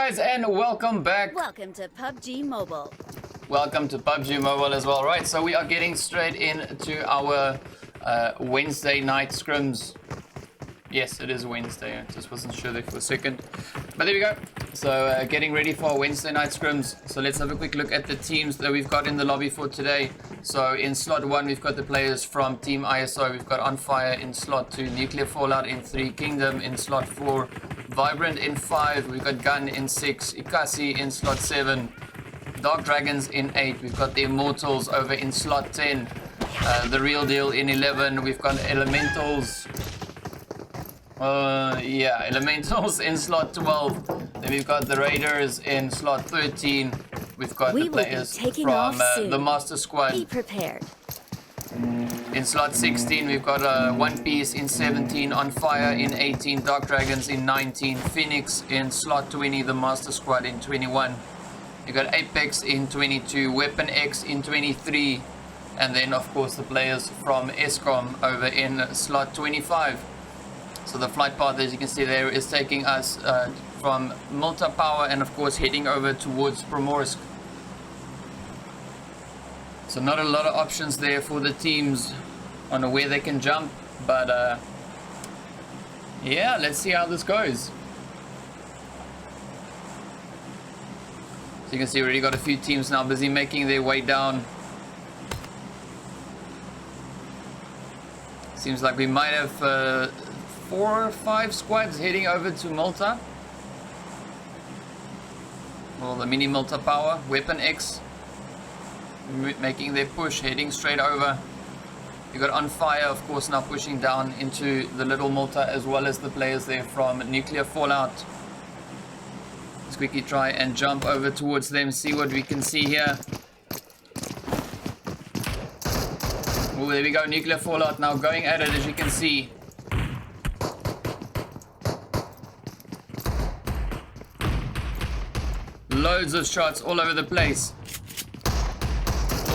guys, and welcome back. Welcome to PUBG Mobile. Welcome to PUBG Mobile as well. Right, so we are getting straight into our Wednesday night scrims. Yes, it is Wednesday. I just wasn't sure there for a second. But there we go. So getting ready for our Wednesday night scrims. So let's have a quick look at the teams that we've got in the lobby for today. So in slot 1, we've got the players from Team ISO. We've got On Fire in slot 2, Nuclear Fallout in 3, Kingdom in slot 4, Vibrant in 5, we've got Gun in 6, Ikasi in slot 7, Dark Dragons in 8, we've got the Immortals over in slot 10, The Real Deal in 11, we've got Elementals, Elementals in slot 12, then we've got the Raiders in slot 13, we've got the players from the Master Squad. Be prepared. In slot 16, we've got One Piece in 17, On Fire in 18, Dark Dragons in 19, Phoenix in slot 20, the Master Squad in 21. We've got Apex in 22, Weapon X in 23, and then of course the players from ESCOM over in slot 25. So the flight path, as you can see there, is taking us from Malta Power and of course heading over towards Primorsk. So not a lot of options there for the teams on where they can jump, but yeah, let's see how this goes. So you can see we already got a few teams now busy making their way down. Seems like we might have 4 or 5 squads heading over to Malta. Well, the mini Malta Power, Weapon X making their push, heading straight over. You got On Fire, of course, now pushing down into the Little Malta, as well as the players there from Nuclear Fallout. Let's quickly try and jump over towards them, see what we can see here. Oh, there we go, Nuclear Fallout now going at it, as you can see. Loads of shots all over the place.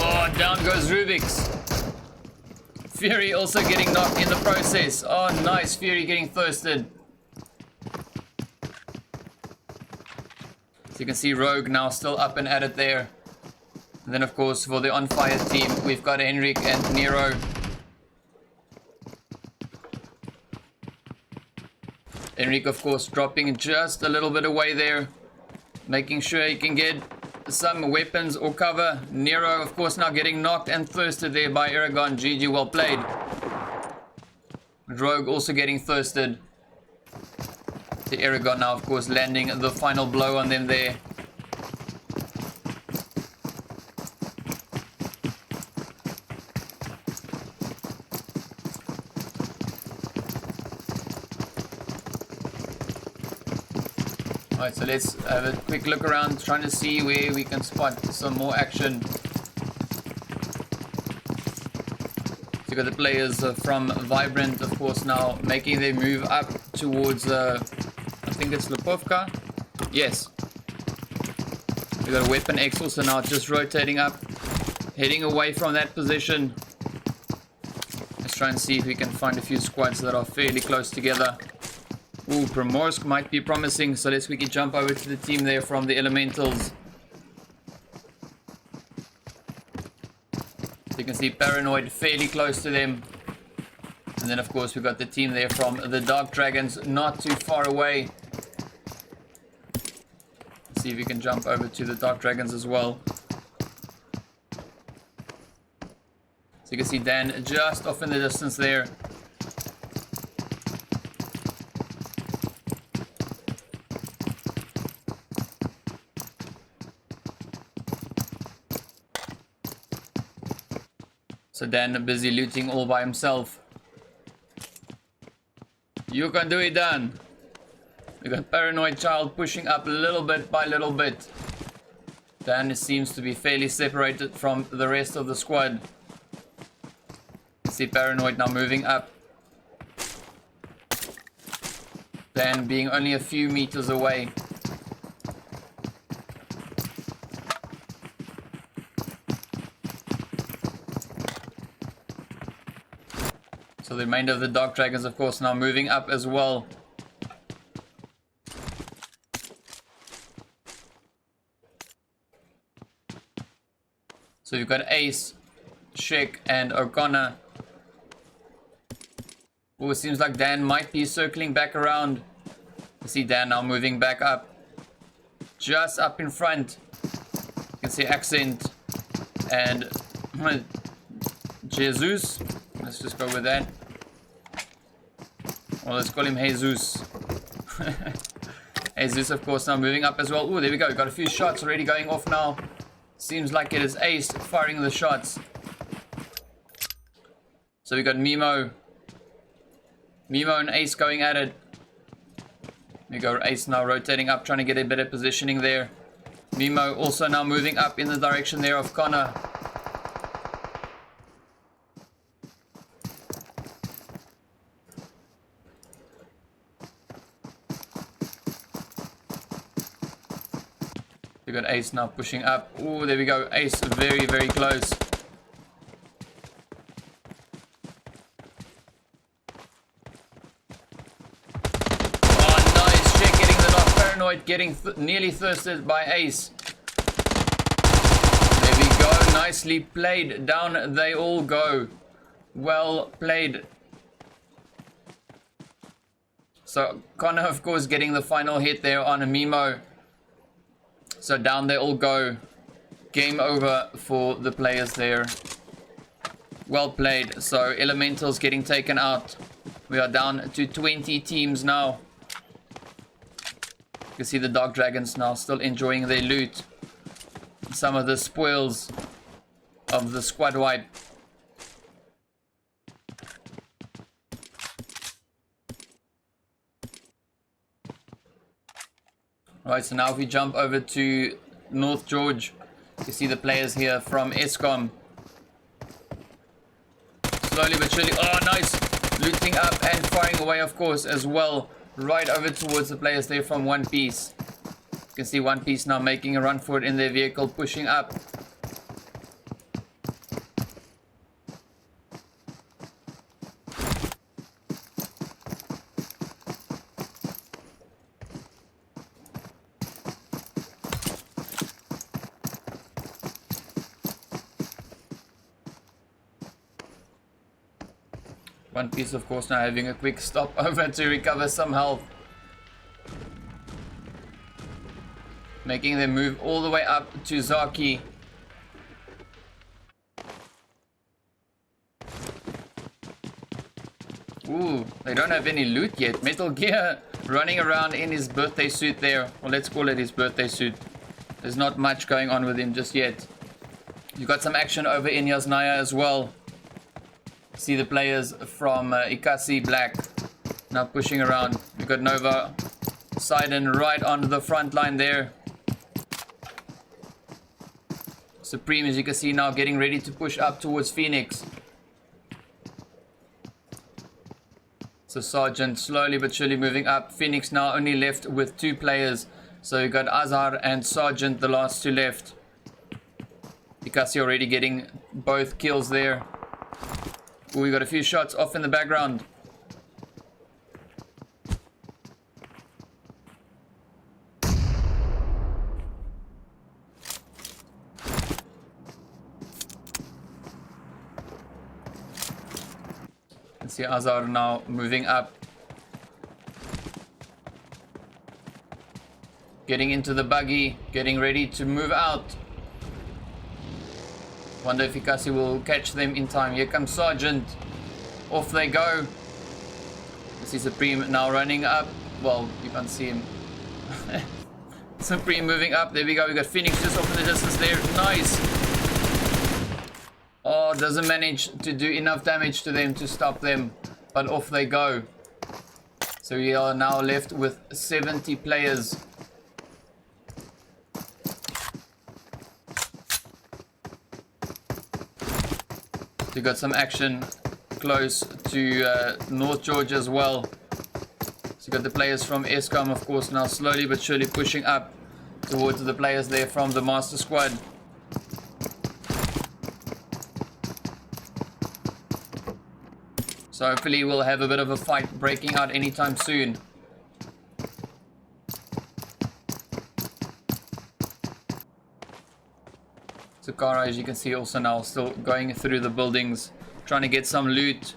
Oh, down goes Rubik's. Fury also getting knocked in the process. Oh, nice. Fury getting thirsted. So you can see Rogue now still up and at it there. And then, of course, for the On Fire team, we've got Henrik and Nero. Henrik, of course, dropping just a little bit away there, making sure he can get some weapons or cover. Nero, of course, now getting knocked and thirsted there by Aragon. GG, well played. Rogue also getting thirsted. The Aragon now, of course, landing the final blow on them there. Alright, so let's have a quick look around, trying to see where we can spot some more action. So you got the players from Vibrant, of course, now making their move up towards, I think it's Lipovka. Yes. We got a Weapon X also now just rotating up, heading away from that position. Let's try and see if we can find a few squads that are fairly close together. Ooh, Primorsk might be promising, so let's quickly jump over to the team there from the Elementals. So you can see Paranoid fairly close to them. And then, of course, we've got the team there from the Dark Dragons not too far away. Let's see if we can jump over to the Dark Dragons as well. So you can see Dan just off in the distance there. So Dan busy looting all by himself. You can do it, Dan. We got Paranoid Child pushing up little bit by little bit. Dan seems to be fairly separated from the rest of the squad. See Paranoid now moving up. Dan being only a few meters away. So the remainder of the Dark Dragons, of course, now moving up as well. So you've got Ace, Shek, and O'Connor. Oh, it seems like Dan might be circling back around. You see Dan now moving back up. Just up in front. You can see Accent and Jesus. Let's just go with that. Well, let's call him Jesus. Jesus, of course, now moving up as well. Oh, there we go. We've got a few shots already going off now. Seems like it is Ace firing the shots. So we got Mimo and Ace going at it. We go Ace now rotating up, trying to get a better positioning there. Mimo also now moving up in the direction there of Connor. We got Ace now pushing up. Oh, there we go. Ace very, very close. Getting nearly thirsted by Ace. There we go. Nicely played. Down they all go. Well played. So Connor, of course, getting the final hit there on a Mimo. So down they all go. Game over for the players there. Well played. So Elementals getting taken out. We are down to 20 teams now. You can see the Dark Dragons now still enjoying their loot. Some of the spoils of the squad wipe. Right, so now if we jump over to North George, you see the players here from ESCOM. Slowly but surely. Oh, nice. Looting up and firing away, of course, as well. Right over towards the players there from One Piece. You can see One Piece now making a run for it in their vehicle, pushing up. One Piece, of course, now having a quick stop over to recover some health. Making them move all the way up to Zaki. Ooh, they don't have any loot yet. Metal Gear running around in his birthday suit there. Well, let's call it his birthday suit. There's not much going on with him just yet. You've got some action over in Yasnaya as well. See the players from Ikasi Black now pushing around. We've got Nova Sidon right on the front line there. Supreme, as you can see now, getting ready to push up towards Phoenix. So Sergeant slowly but surely moving up. Phoenix now only left with 2 players. So you got Azhar and Sergeant, the last 2 left. Ikasi already getting both kills there. Ooh, we got a few shots off in the background. Let's see Azhar now moving up. Getting into the buggy, getting ready to move out. Wonder if Ikasi will catch them in time. Here comes Sergeant. Off they go. This is Supreme now running up. Well, you can't see him. Supreme moving up. There we go. We got Phoenix just off in the distance there. Nice. Oh, doesn't manage to do enough damage to them to stop them. But off they go. So we are now left with 70 players. We got some action close to North Georgia as well. So we got the players from ESCOM, of course, now slowly but surely pushing up towards the players there from the Master Squad. So hopefully we'll have a bit of a fight breaking out anytime soon. Zakara, as you can see, also now still going through the buildings, trying to get some loot.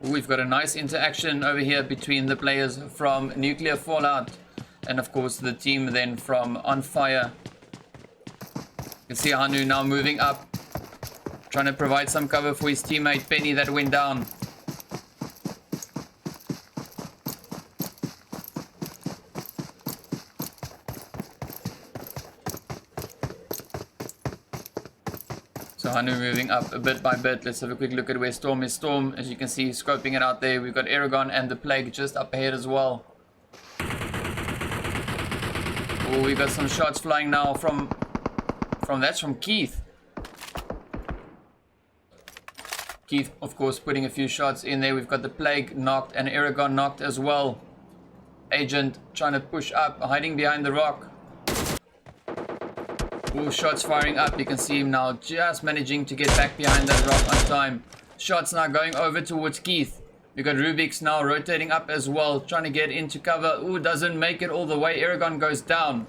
We've got a nice interaction over here between the players from Nuclear Fallout and of course the team then from On Fire. You can see Hanu now moving up, trying to provide some cover for his teammate Penny that went down. So Hanu moving up a bit by bit. Let's have a quick look at where Storm is. Storm, as you can see, scoping it out there. We've got Aragon and the Plague just up ahead as well. Oh, we got some shots flying now from Keith. Keith, of course, putting a few shots in there. We've got the Plague knocked and Aragon knocked as well. Agent trying to push up, hiding behind the rock. Ooh, shots firing up. You can see him now just managing to get back behind that rock on time. Shots now going over towards Keith. We've got Rubik's now rotating up as well, trying to get into cover. Ooh, doesn't make it all the way. Aragon goes down.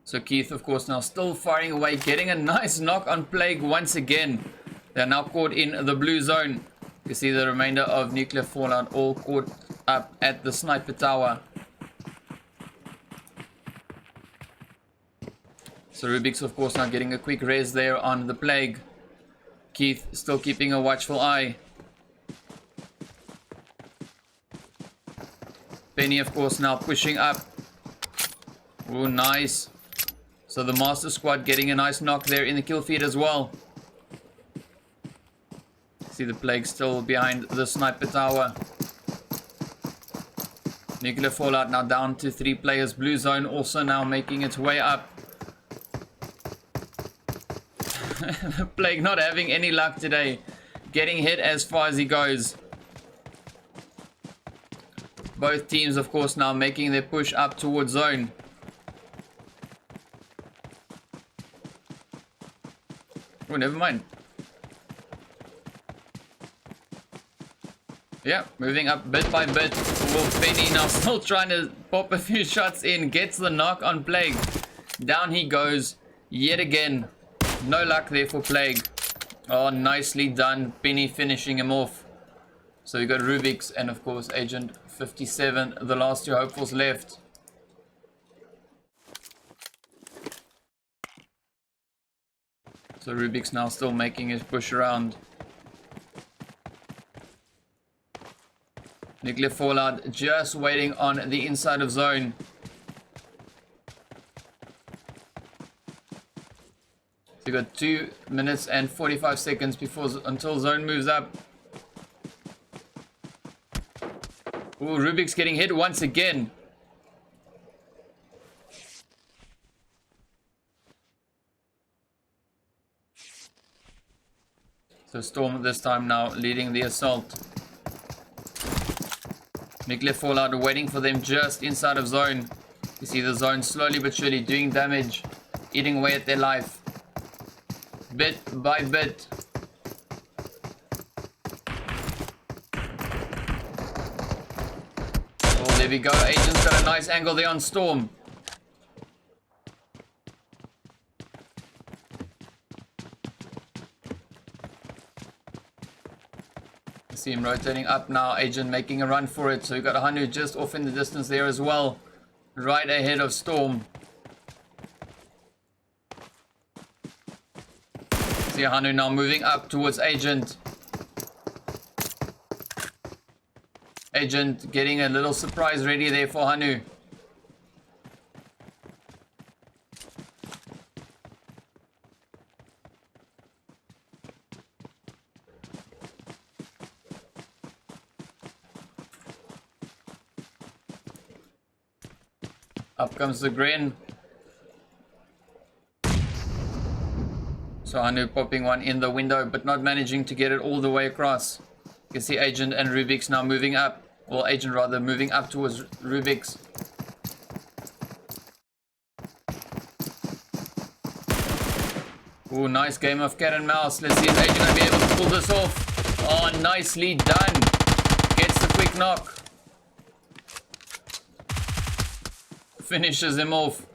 So Keith, of course, now still firing away, getting a nice knock on Plague once again. They're now caught in the blue zone. You see the remainder of Nuclear Fallout all caught up at the sniper tower. So Rubik's, of course, now getting a quick res there on the Plague. Keith still keeping a watchful eye. Penny, of course, now pushing up. Oh, nice. So the Master Squad getting a nice knock there in the kill feed as well. See the Plague still behind the sniper tower. Nuclear Fallout now down to 3 players. Blue zone also now making its way up. Plague not having any luck today. Getting hit as far as he goes. Both teams, of course, now making their push up towards zone. Oh, never mind. Yeah, moving up bit by bit. Wolf Penny now still trying to pop a few shots in. Gets the knock on Plague. Down he goes yet again. No luck there for Plague. Oh, nicely done. Penny finishing him off. So we got Rubik's and of course Agent 57. The last 2 hopefuls left. So Rubik's now still making his push around. Nuclear Fallout just waiting on the inside of zone. So we got 2 minutes and 45 seconds until zone moves up. Ooh, Rubik's getting hit once again. So Storm this time now leading the assault. Nuclear Fallout waiting for them just inside of zone. You see the zone slowly but surely doing damage, eating away at their life. Bit by bit. Oh, there we go. Agent's got a nice angle there on Storm. See him rotating up now. Agent making a run for it. So we got Hanu just off in the distance there as well. Right ahead of Storm. See Hanu now moving up towards Agent. Agent getting a little surprise ready there for Hanu. Up comes the Gren. So Hanu popping one in the window, but not managing to get it all the way across. You can see Agent and Rubik's now moving up. Well, Agent rather moving up towards Rubik's. Oh, nice game of cat and mouse. Let's see if Agent will be able to pull this off. Oh, nicely done. Gets the quick knock. Finishes him off.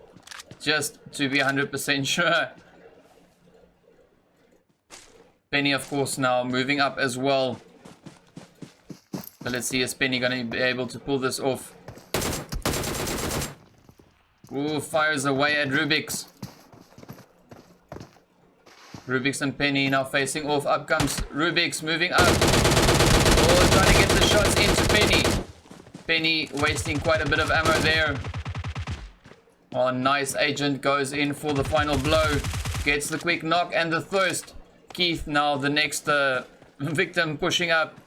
Just to be 100% sure. Penny, of course, now moving up as well. So let's see, is Penny going to be able to pull this off? Ooh, fires away at Rubik's. Rubik's and Penny now facing off. Up comes Rubik's, moving up. Oh, trying to get the shots into Penny. Penny wasting quite a bit of ammo there. Oh, nice. Agent goes in for the final blow. Gets the quick knock and the thirst. Keith now the next victim pushing up.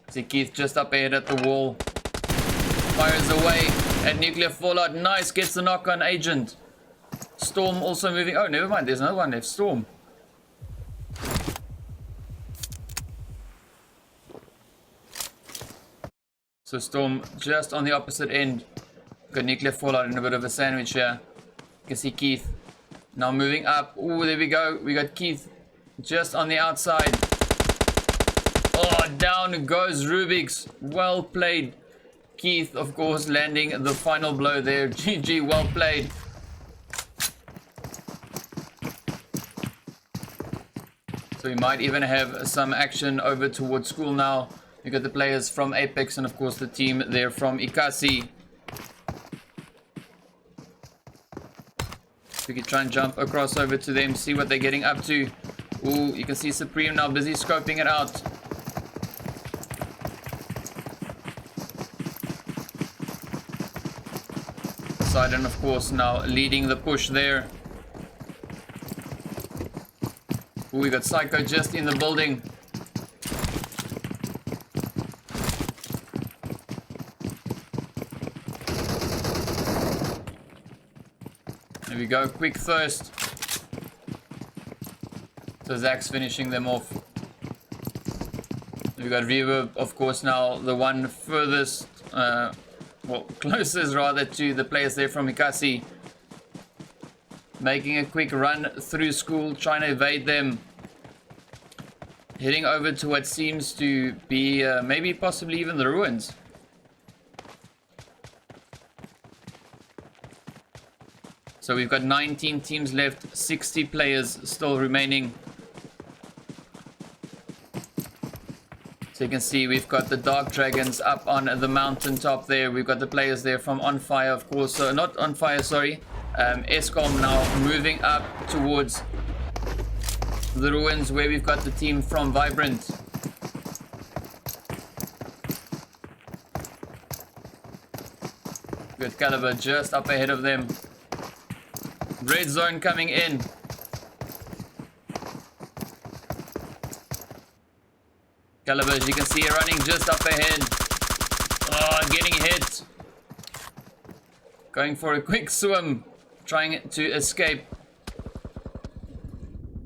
See Keith just up ahead at the wall. Fires away at Nuclear Fallout. Nice. Gets the knock on Agent. Storm also moving. Oh, never mind. There's another one left. Storm. So Storm just on the opposite end. Got Nuclear Fallout in a bit of a sandwich here. You can see Keith now moving up. Oh, there we go. We got Keith just on the outside. Oh, down goes Rubik's. Well played. Keith, of course, landing the final blow there. GG, well played. So we might even have some action over towards school now. You got the players from Apex and, of course, the team there from Ikasi. We could try and jump across over to them, see what they're getting up to. Ooh, you can see Supreme now busy scoping it out. Poseidon, of course, now leading the push there. Ooh, we got Psycho just in the building. There we go, quick thirst. So Zach's finishing them off. We've got Reverb, of course, now the one furthest, well, closest rather to the players there from Ikasi. Making a quick run through school, trying to evade them. Heading over to what seems to be maybe possibly even the ruins. So we've got 19 teams left, 60 players still remaining. So you can see we've got the Dark Dragons up on the mountaintop there. We've got the players there from On Fire, of course. Not On Fire, sorry. Escom now moving up towards the ruins where we've got the team from Vibrant. We've got Caliber just up ahead of them. Red zone coming in. Caliber, as you can see, running just up ahead. Oh, getting hit. Going for a quick swim. Trying to escape.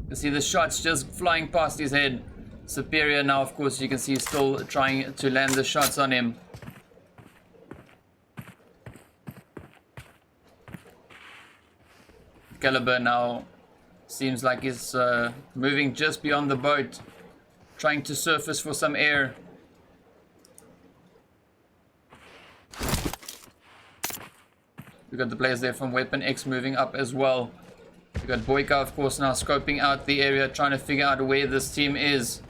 You see the shots just flying past his head. Superior now, of course, you can see still trying to land the shots on him. Caliber now seems like he's moving just beyond the boat, trying to surface for some air. We got the players there from Weapon X moving up as well. We got Boyka, of course, now scoping out the area, trying to figure out where this team is.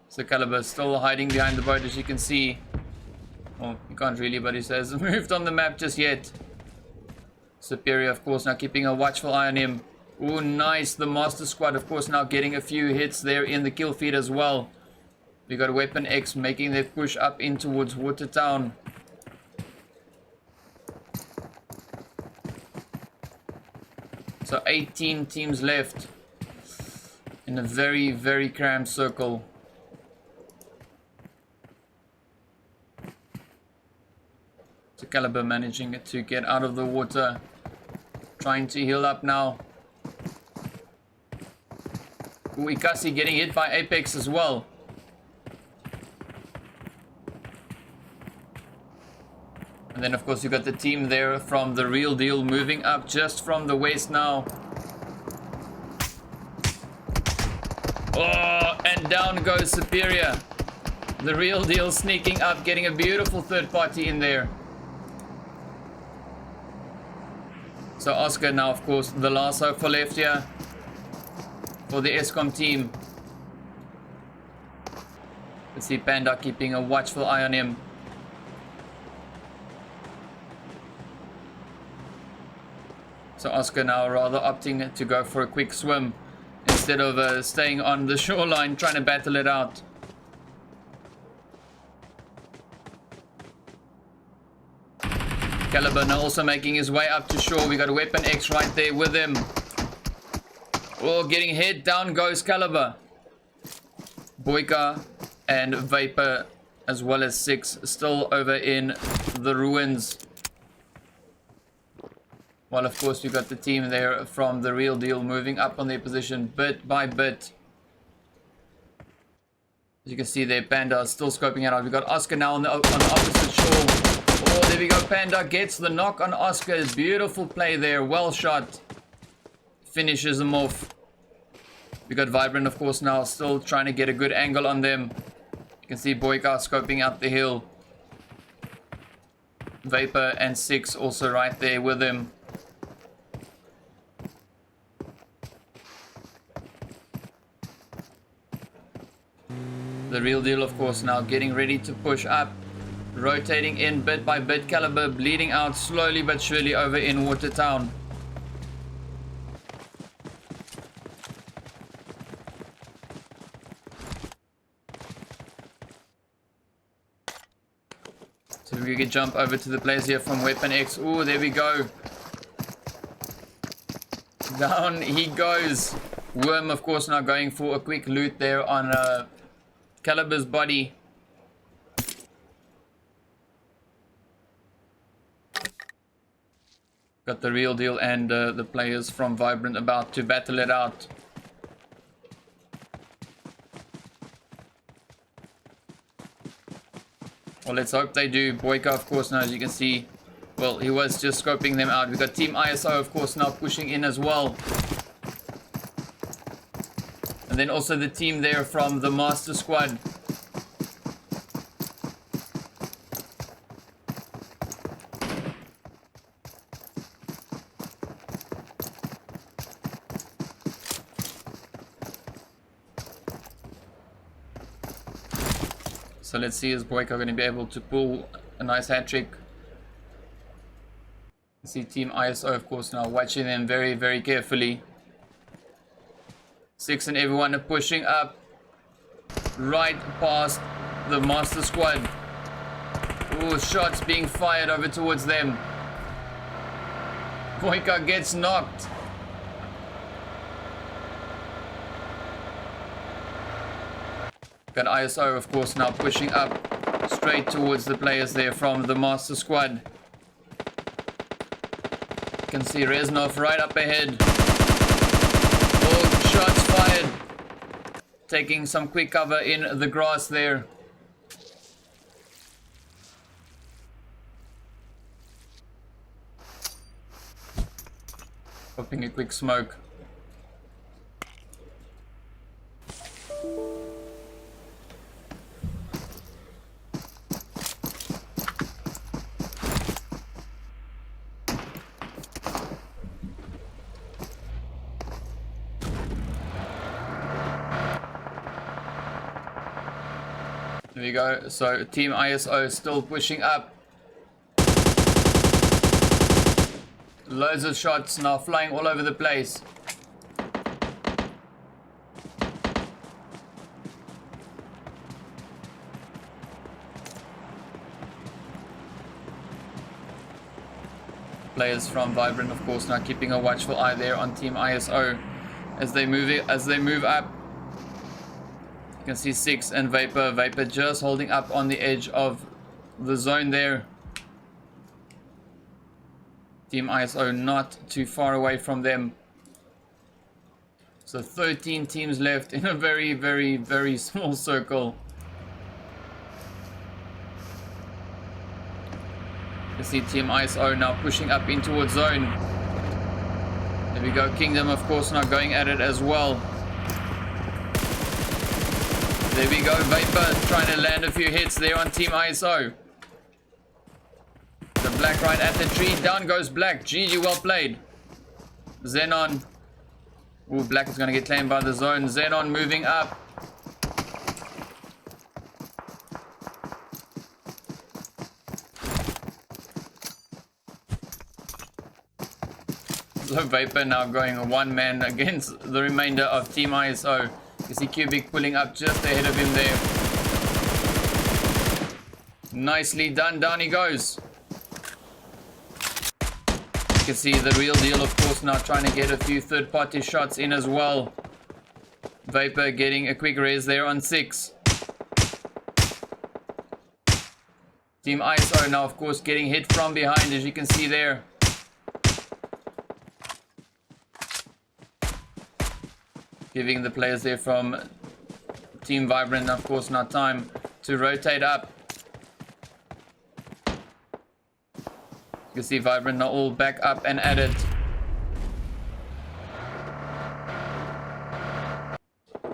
So Caliber still hiding behind the boat, as you can see. Oh, you can't really, but he says moved on the map just yet. Superior, of course, now keeping a watchful eye on him. Oh, nice. The Master Squad, of course, now getting a few hits there in the kill feed as well. We got Weapon X making their push up in towards Watertown. So 18 teams left in a very, very cramped circle. So Caliber managing to get out of the water. Trying to heal up now. Ikasi getting hit by Apex as well. And then of course you got the team there from the Real Deal moving up just from the west now. Oh, and down goes Superior. The Real Deal sneaking up, getting a beautiful third party in there. So Oscar now, of course, the last hope for left here for the ESCOM team. Let's see Panda keeping a watchful eye on him. So Oscar now rather opting to go for a quick swim instead of staying on the shoreline trying to battle it out. Caliber now also making his way up to shore. We got Weapon X right there with him. Oh, getting hit. Down goes Caliber. Boyka and Vapor as well as Six still over in the ruins. Well, of course, we got the team there from the Real Deal moving up on their position bit by bit. As you can see there, Panda is still scoping it out. We got Oscar now on the opposite shore. Oh, there we go. Panda gets the knock on Oscar. Beautiful play there. Well shot. Finishes them off. We got Vibrant, of course, now still trying to get a good angle on them. You can see Boyka scoping out the hill. Vapor and Six also right there with him. The Real Deal, of course, now getting ready to push up. Rotating in bit by bit. Caliber bleeding out slowly but surely over in Watertown. So we can jump over to the players here from Weapon X. Oh, there we go. Down he goes. Worm, of course, now going for a quick loot there on Caliber's body. Got the Real Deal and the players from Vibrant about to battle it out. Well, let's hope they do. Boyka, of course, now as you can see, well, he was just scoping them out. We got Team ISO, of course, now pushing in as well. And then also the team there from the Master Squad. So let's see, is Boyka going to be able to pull a nice hat trick? See Team ISO, of course, now watching them very, very carefully. Six and everyone are pushing up right past the Master Squad. Ooh, shots being fired over towards them. Boyka gets knocked. Got ISO, of course, now pushing up straight towards the players there from the Master Squad. You can see Reznov right up ahead. Oh, shots fired. Taking some quick cover in the grass there. Popping a quick smoke. There we go. So Team ISO still pushing up. Loads of shots now flying all over the place. Players from Vibrant, of course, now keeping a watchful eye there on Team ISO as they move up. You can see Six and Vapor just holding up on the edge of the zone there. Team ISO not too far away from them. So 13 teams left in a very, very, very small circle. You see Team ISO now pushing up in towards zone. There we go. Kingdom, of course, now going at it as well. There we go. Vapor trying to land a few hits there on Team ISO. The Black right at the tree. Down goes Black. GG, well played. Xenon. Ooh, Black is going to get claimed by the zone. Xenon moving up. So Vapor now going a one man against the remainder of Team ISO. You see Cubic pulling up just ahead of him there. Nicely done. Down he goes. You can see the real deal, of course, now trying to get a few third-party shots in as well. Vapor getting a quick res there on 6. Team ISO now, of course, getting hit from behind, as you can see there. Giving the players there from Team Vibrant, of course, now time to rotate up. You can see Vibrant now all back up and at it.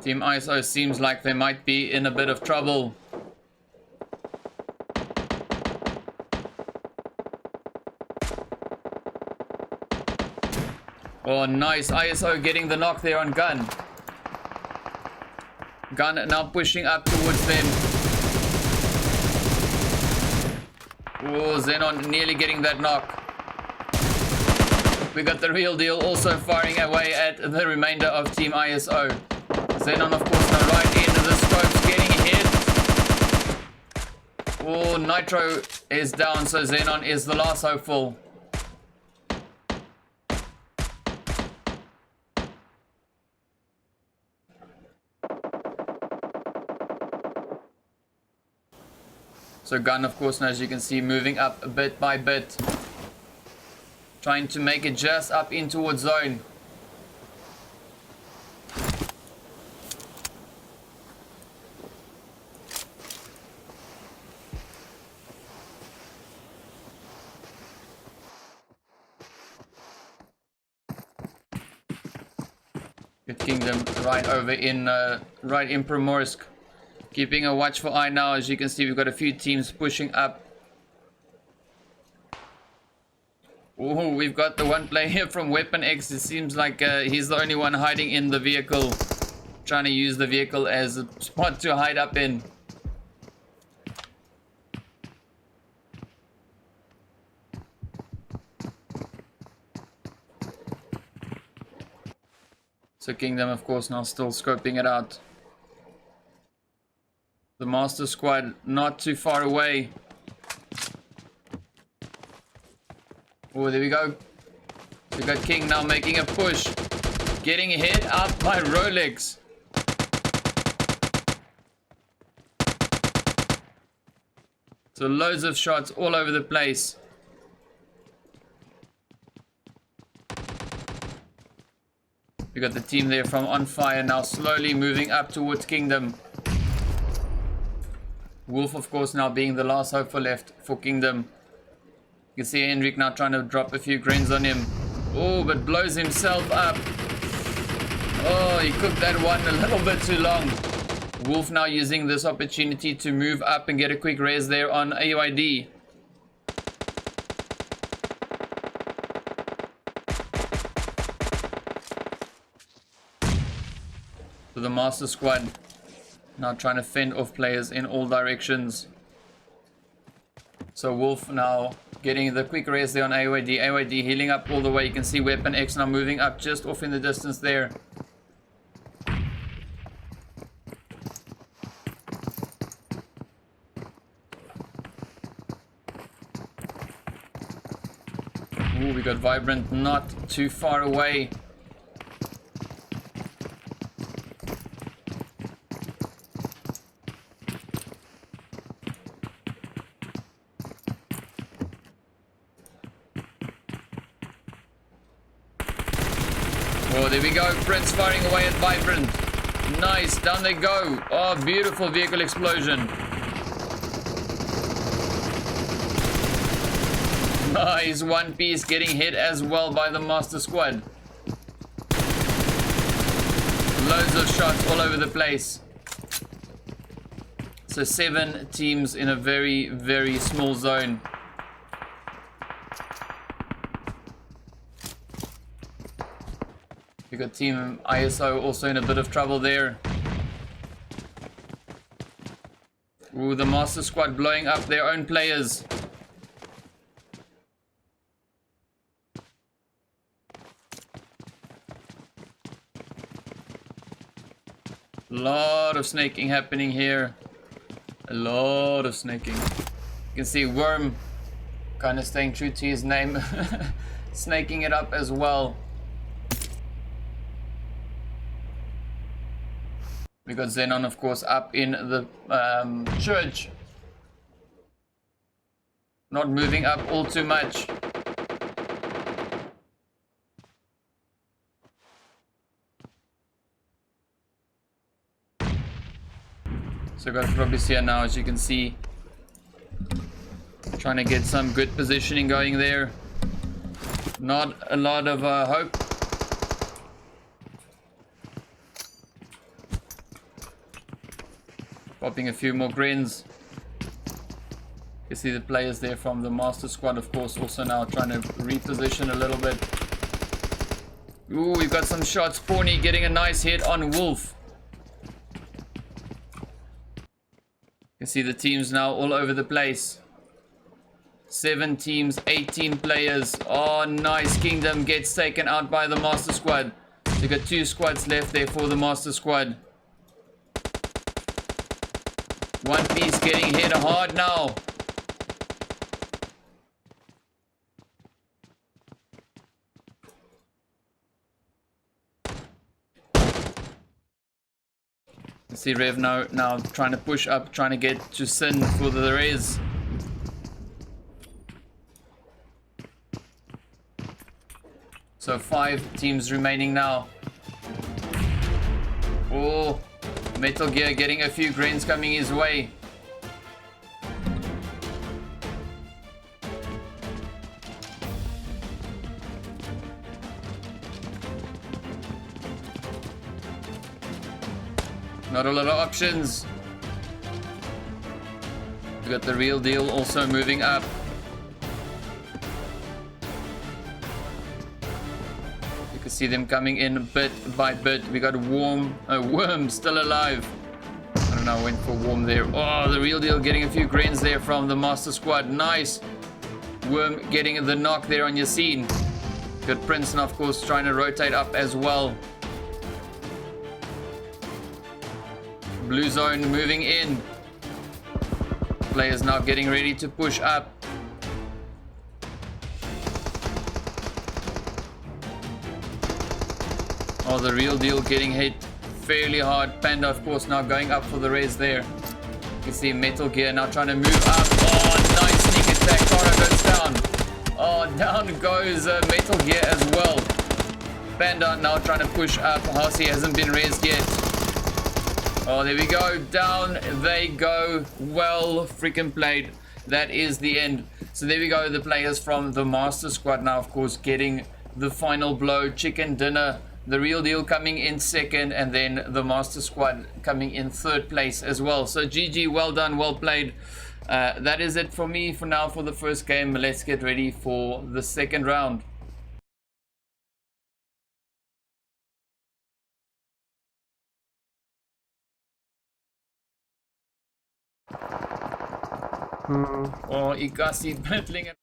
Team ISO seems like they might be in a bit of trouble. Oh, nice. ISO getting the knock there on Gun. Gun now pushing up towards them. Oh, Xenon nearly getting that knock. We got the real deal also firing away at the remainder of Team ISO. Xenon, of course, now right into the scopes, getting hit. Oh, Nitro is down, so Xenon is the last hopeful. So Gun, of course, now as you can see, moving up bit by bit. Trying to make it just up in towards zone. Good Kingdom right over in, right in Primorsk. Keeping a watchful eye now, as you can see, we've got a few teams pushing up. Oh, we've got the one player here from Weapon X. It seems like he's the only one hiding in the vehicle. Trying to use the vehicle as a spot to hide up in. So Kingdom, of course, now still scoping it out. The Master Squad not too far away. Oh, there we go. We got King now making a push. Getting hit out by Rolex. So loads of shots all over the place. We got the team there from On Fire now slowly moving up towards Kingdom. Wolf, of course, now being the last hope for left for Kingdom. You can see Hendrik now trying to drop a few grains on him. Oh, but blows himself up. Oh, he cooked that one a little bit too long. Wolf now using this opportunity to move up and get a quick res there on AYD. So the Master Squad now trying to fend off players in all directions. So Wolf now getting the quick res there on AYD. AYD healing up all the way. You can see Weapon X now moving up just off in the distance there. Ooh, we got Vibrant not too far away. there we go. Prince firing away at Vibrant. Nice. Down they go. Oh, beautiful vehicle explosion. Nice. One Piece getting hit as well by the Master Squad. Loads of shots all over the place. So 7 teams in a very, very small zone. We got Team ISO also in a bit of trouble there. Ooh, the Master Squad blowing up their own players. A lot of snaking happening here. A lot of snaking. You can see Worm kind of staying true to his name. Snaking it up as well. We got Xenon, of course, up in the church. Not moving up all too much. So got Probis here now, as you can see. Trying to get some good positioning going there. Not a lot of hope. Popping a few more grins. You see the players there from the Master Squad, of course, also now trying to reposition a little bit. Ooh, we've got some shots. Pawny getting a nice hit on Wolf. You can see the teams now all over the place. 7 teams, 18 players. Oh, nice. Kingdom gets taken out by the Master Squad. We've got 2 squads left there for the Master Squad. One Piece getting hit hard now. You see Rev now trying to push up, trying to get to Sin for the res. So 5 teams remaining now. Oh, Metal Gear getting a few grains coming his way. Not a lot of options. We got the Real Deal also moving up. You can see them coming in bit by bit. We got Worm still alive. I don't know, I went for Worm there. Oh, the Real Deal getting a few grains there from the Master Squad. Nice. Worm getting the knock there on Yassine. Got Prince now, of course, trying to rotate up as well. Blue zone moving in. Players now getting ready to push up. Oh, the Real Deal getting hit fairly hard. Panda, of course, now going up for the res there. You can see Metal Gear now trying to move up. Oh, nice sneak attack. Tara goes down. Oh, down goes Metal Gear as well. Panda now trying to push up. Housey hasn't been resed yet. Oh, there we go. Down they go. Well freaking played. That is the end. So there we go. The players from the Master Squad now, of course, getting the final blow. Chicken Dinner, the Real Deal coming in second, and then the Master Squad coming in third place as well. So GG, well done, well played. That is it for me for now for the first game. Let's get ready for the second round. Oh, Ikasi battling it.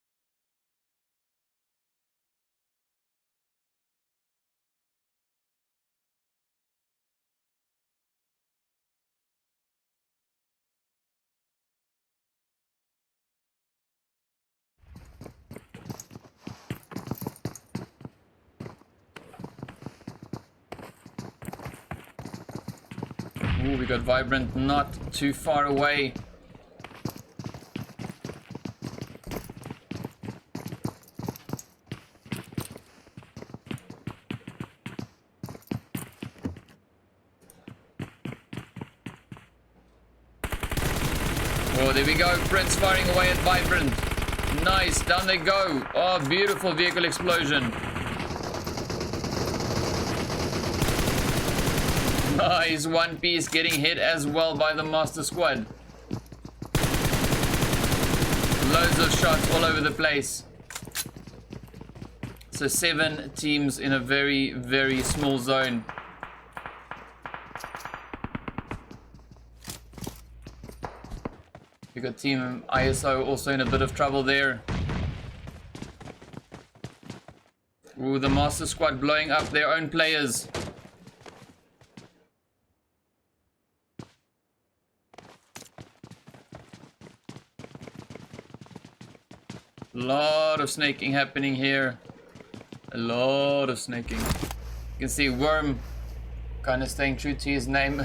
Ooh, we got Vibrant not too far away. Oh, there we go. Prince firing away at Vibrant. Nice. Down they go. Oh, beautiful vehicle explosion. Nice. One Piece getting hit as well by the Master Squad. Loads of shots all over the place. So 7 teams in a very, very small zone. We got Team ISO also in a bit of trouble there. Ooh, the Master Squad blowing up their own players. A lot of snaking happening here. A lot of snaking. You can see Worm kind of staying true to his name.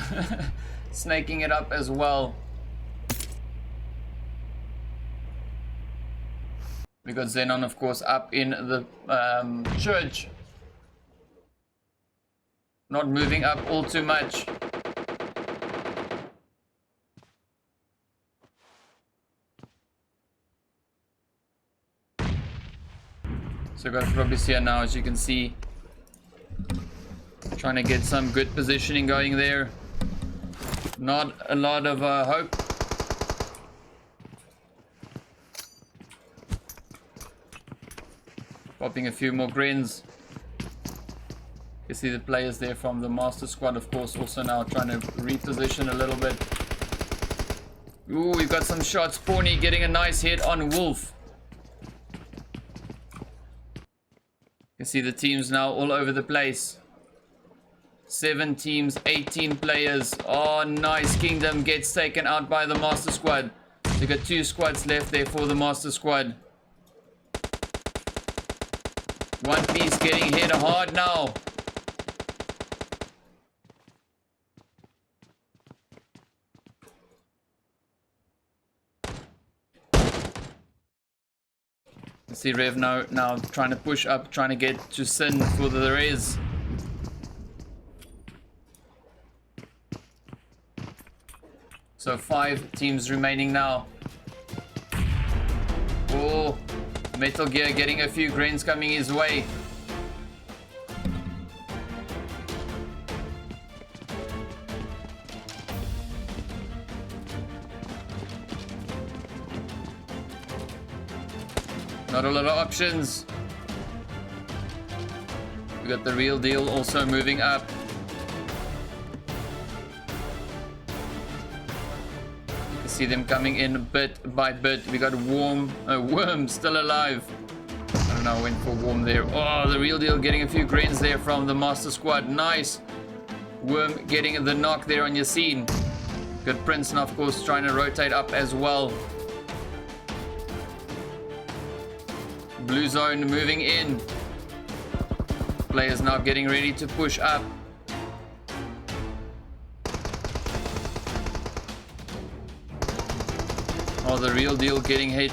Snaking it up as well. We got Xenon, of course, up in the church. Not moving up all too much. So you guys probably see it now, as you can see. Trying to get some good positioning going there. Not a lot of hope. Popping a few more grins. You see the players there from the Master Squad, of course, also now trying to reposition a little bit. Ooh, we've got some shots. Pawny getting a nice hit on Wolf. You see the teams now all over the place. 7 teams, 18 players. Oh, nice. Kingdom gets taken out by the Master Squad. We've got 2 squads left there for the Master Squad. One Piece getting hit hard now. You see Rev now trying to push up, trying to get to Sin for the res. So 5 teams remaining now. Oh, Metal Gear getting a few grains coming his way. Not a lot of options. We got the Real Deal also moving up. You can see them coming in bit by bit. We got Worm still alive. I don't know, I went for Worm there. Oh, the Real Deal getting a few grains there from the Master Squad. Nice. Worm getting the knock there on Yassine. Good Prince now, of course, trying to rotate up as well. Blue zone moving in. Players now getting ready to push up. Oh, the Real Deal getting hit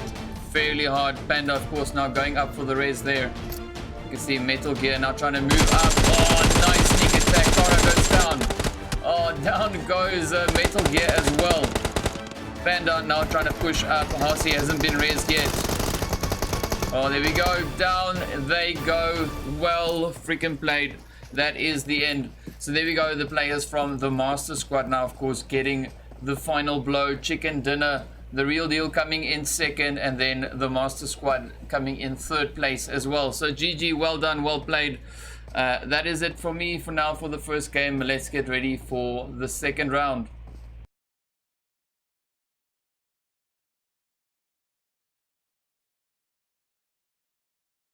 fairly hard. Panda, of course, now going up for the res there. You can see Metal Gear now trying to move up. Oh, nice sneak attack. Kara goes down. Oh, down goes Metal Gear as well. Panda now trying to push up. Housey hasn't been resed yet. Oh, there we go. Down they go. Well freaking played. That is the end. So there we go. The players from the Master Squad now, of course, getting the final blow. Chicken dinner. The Real Deal coming in second, and then the Master Squad coming in third place as well. So GG, well done, well played. That is it for me for now for the first game. Let's get ready for the second round.